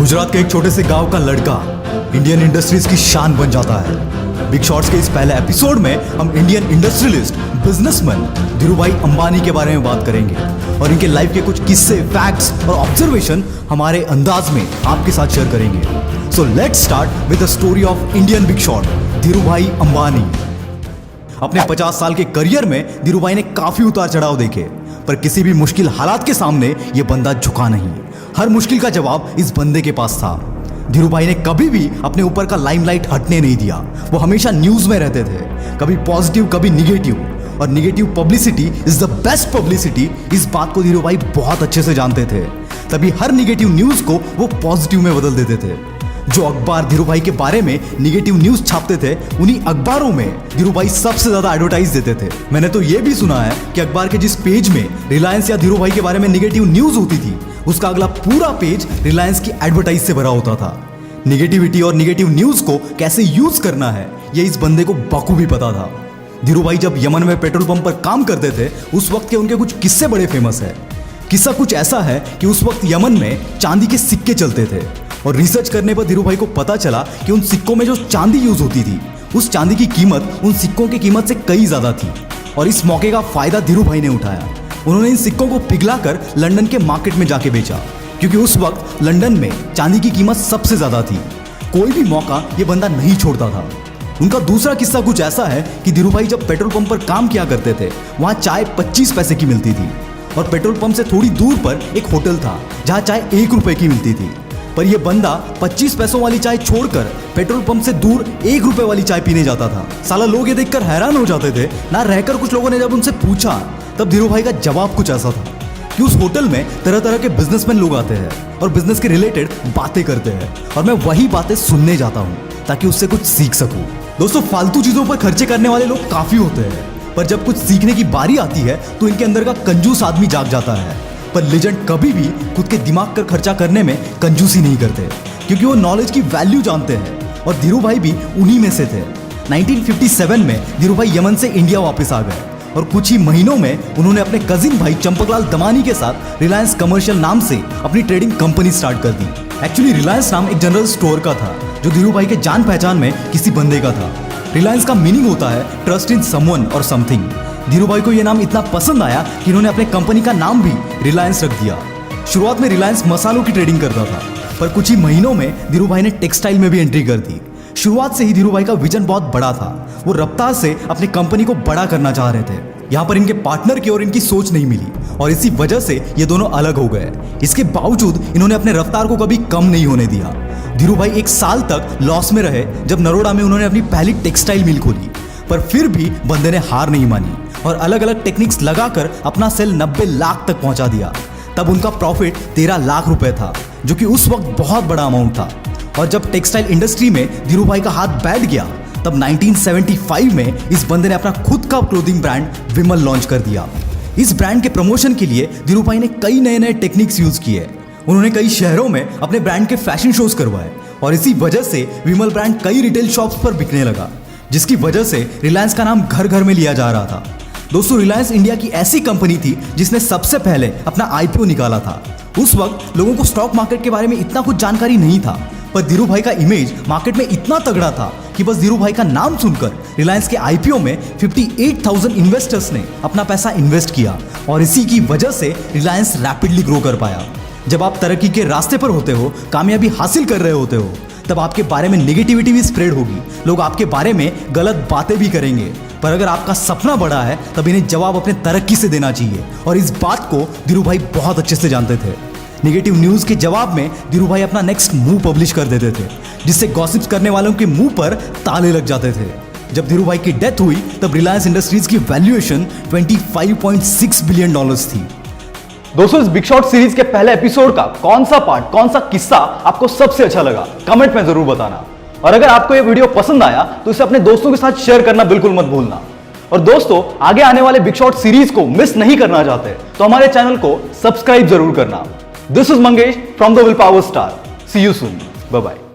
गुजरात के एक छोटे से गांव का लड़का इंडियन इंडस्ट्रीज की शान बन जाता है। बिग शॉट्स के इस पहले एपिसोड में हम Indian industrialist, businessman Dhirubhai Ambani के बारे में बात करेंगे और इनके लाइफ के कुछ किस्से, फैक्ट्स और ऑब्जर्वेशन हमारे अंदाज में आपके साथ शेयर करेंगे। So let's start with the story of Indian big shot Dhirubhai Ambani. अपने 50 साल के करियर में धीरूभाई ने काफी उतार चढ़ाव देखे, पर किसी भी मुश्किल हालात के सामने ये बंदा झुका नहीं। हर मुश्किल का जवाब इस बंदे के पास था। धीरूभाई ने कभी भी अपने ऊपर का लाइमलाइट हटने नहीं दिया। वो हमेशा न्यूज में रहते थे, कभी पॉजिटिव कभी निगेटिव, और negative publicity is the best publicity. इस बात को धीरूभाई बहुत अच्छे से जानते थे, तभी हर निगेटिव न्यूज को वो पॉजिटिव में बदल देते थे। जो अखबार धीरूभाई के बारे में निगेटिव न्यूज छापते थे, उन्हीं अखबारों में धीरूभाई सबसे ज्यादा एडवर्टाइज देते थे। मैंने तो ये भी सुना है कि अखबार के जिस पेज में रिलायंस या धीरूभाई के बारे में निगेटिव न्यूज होती थी, उसका अगला पूरा पेज रिलायंस की एडवर्टाइज से भरा होता था। निगेटिविटी और निगेटिव न्यूज को कैसे यूज करना है, ये इस बंदे को बखूबी पता था। धीरूभाई जब यमन में पेट्रोल पंप पर काम करते थे, उस वक्त के उनके कुछ किस्से बड़े फेमस है। किस्सा कुछ ऐसा है कि उस वक्त यमन में चांदी के सिक्के चलते थे, और रिसर्च करने पर धीरूभाई को पता चला कि उन सिक्कों में जो चांदी यूज होती थी, उस चांदी की कीमत उन सिक्कों की कीमत से कई ज्यादा थी। और इस मौके का फायदा धीरूभाई ने उठाया। उन्होंने इन सिक्कों को पिघलाकर लंदन के मार्केट में जाके बेचा, क्योंकि उस वक्त लंदन में चांदी की कीमत सबसे ज्यादा थी। कोई भी मौका ये बंदा नहीं छोड़ता था। उनका दूसरा किस्सा कुछ ऐसा है कि धीरूभाई जब पेट्रोल पंप पर काम किया करते थे, वहां चाय 25 पैसे की मिलती थी, और पेट्रोल पंप से थोड़ी दूर पर एक होटल था जहां चाय 1 रुपए की मिलती थी। पर यह बंदा 25 पैसों वाली चाय छोड़कर पेट्रोल पंप से दूर 1 रुपए वाली चाय पीने जाता था। साला लोग ये देखकर हैरान हो जाते थे ना रहकर। कुछ लोगों ने जब उनसे पूछा, तब धीरूभाई का जवाब कुछ ऐसा था कि उस होटल में तरह तरह के बिजनेसमैन लोग आते हैं और बिजनेस के रिलेटेड बातें करते हैं, और मैं वही बातें सुनने जाता हूँ ताकि उससे कुछ सीख सकूं। दोस्तों, फालतू चीजों पर खर्चे करने वाले लोग काफी होते हैं, पर जब कुछ सीखने की बारी आती है तो इनके अंदर का कंजूस आदमी जाग जाता है। पर लेजेंड कभी भी खुद के दिमाग कर खर्चा करने में कंजूसी नहीं करते, क्योंकि वो नॉलेज की वैल्यू जानते हैं, और धीरूभाई भी उन्हीं में से थे। 1957 में धीरूभाई यमन से इंडिया वापस आ गए, और कुछ ही महीनों में उन्होंने अपने कजिन भाई चंपकलाल दमानी के साथ रिलायंस कमर्शियल नाम से अपनी ट्रेडिंग कंपनी स्टार्ट कर दी। एक्चुअली रिलायंस नाम एक जनरल स्टोर का था, जो धीरूभाई के जान पहचान में किसी बंदे का था। रिलायंस का मीनिंग होता है ट्रस्ट इन समवन और समथिंग। धीरूभाई को यह नाम इतना पसंद आया कि इन्होंने अपने कंपनी का नाम भी रिलायंस रख दिया। शुरुआत में रिलायंस मसालों की ट्रेडिंग करता था, पर कुछ ही महीनों में धीरूभाई ने टेक्सटाइल में भी एंट्री कर दी। शुरुआत से ही धीरूभाई का विजन बहुत बड़ा था। वो रफ्तार से अपनी कंपनी को बड़ा करना चाह रहे थे। यहाँ पर इनके पार्टनर की और इनकी सोच नहीं मिली, और इसी वजह से ये दोनों अलग हो गए। इसके बावजूद इन्होंने अपने रफ्तार को कभी कम नहीं होने दिया। धीरूभाई 1 साल तक लॉस में रहे, जब नरोडा में उन्होंने अपनी पहली टेक्सटाइल मिल खोली, पर फिर भी बंदे ने हार नहीं मानी और अलग अलग टेक्निक्स लगाकर अपना सेल 90 लाख तक पहुंचा दिया। तब उनका प्रॉफिट 13 लाख रुपए था, जो कि उस वक्त बहुत बड़ा अमाउंट था। और जब टेक्सटाइल इंडस्ट्री में धीरूभाई का हाथ बैठ गया, तब 1975 में इस बंदे ने अपना खुद का क्लोथिंग ब्रांड विमल लॉन्च कर दिया। इस ब्रांड के प्रमोशन के लिए धीरूभाई ने कई नए टेक्निक्स यूज किए। उन्होंने कई शहरों में अपने ब्रांड के फैशन शोज करवाए, और इसी वजह से विमल ब्रांड कई रिटेल शॉप्स पर बिकने लगा, जिसकी वजह से रिलायंस का नाम घर घर में लिया जा रहा था। दोस्तों, रिलायंस इंडिया की ऐसी कंपनी थी जिसने सबसे पहले अपना IPO निकाला था। उस वक्त लोगों को स्टॉक मार्केट के बारे में इतना कुछ जानकारी नहीं था, पर धीरूभाई का इमेज मार्केट में इतना तगड़ा था कि बस धीरूभाई का नाम सुनकर रिलायंस के IPO में 58,000 इन्वेस्टर्स ने अपना पैसा इन्वेस्ट किया, और इसी की वजह से रिलायंस रैपिडली ग्रो कर पाया। जब आप तरक्की के रास्ते पर होते हो, कामयाबी हासिल कर रहे होते हो, तब आपके बारे में नेगेटिविटी भी स्प्रेड होगी। लोग आपके बारे में गलत बातें भी करेंगे, पर अगर आपका सपना बड़ा है, तब इन्हें जवाब अपने तरक्की से देना चाहिए, और इस बात को धीरूभाई बहुत अच्छे से जानते थे। नेगेटिव न्यूज के जवाब में धीरूभाई अपना नेक्स्ट मूव पब्लिश कर देते थे, जिससे गॉसिप्स करने वालों के मुंह पर ताले लग जाते थे। जब धीरूभाई की डेथ हुई, तब रिलायंस इंडस्ट्रीज की वैल्यूएशन $25.6 बिलियन थी। दोस्तों, इस बिग शॉट सीरीज के पहले एपिसोड का कौन सा पार्ट, कौन सा किस्सा आपको सबसे अच्छा लगा, कमेंट में जरूर बताना। और अगर आपको यह वीडियो पसंद आया तो इसे अपने दोस्तों के साथ शेयर करना बिल्कुल मत भूलना। और दोस्तों, आगे आने वाले बिग शॉट सीरीज को मिस नहीं करना चाहते तो हमारे चैनल को सब्सक्राइब जरूर करना। This is Mangesh from the Will Power Star. See you soon. Bye bye.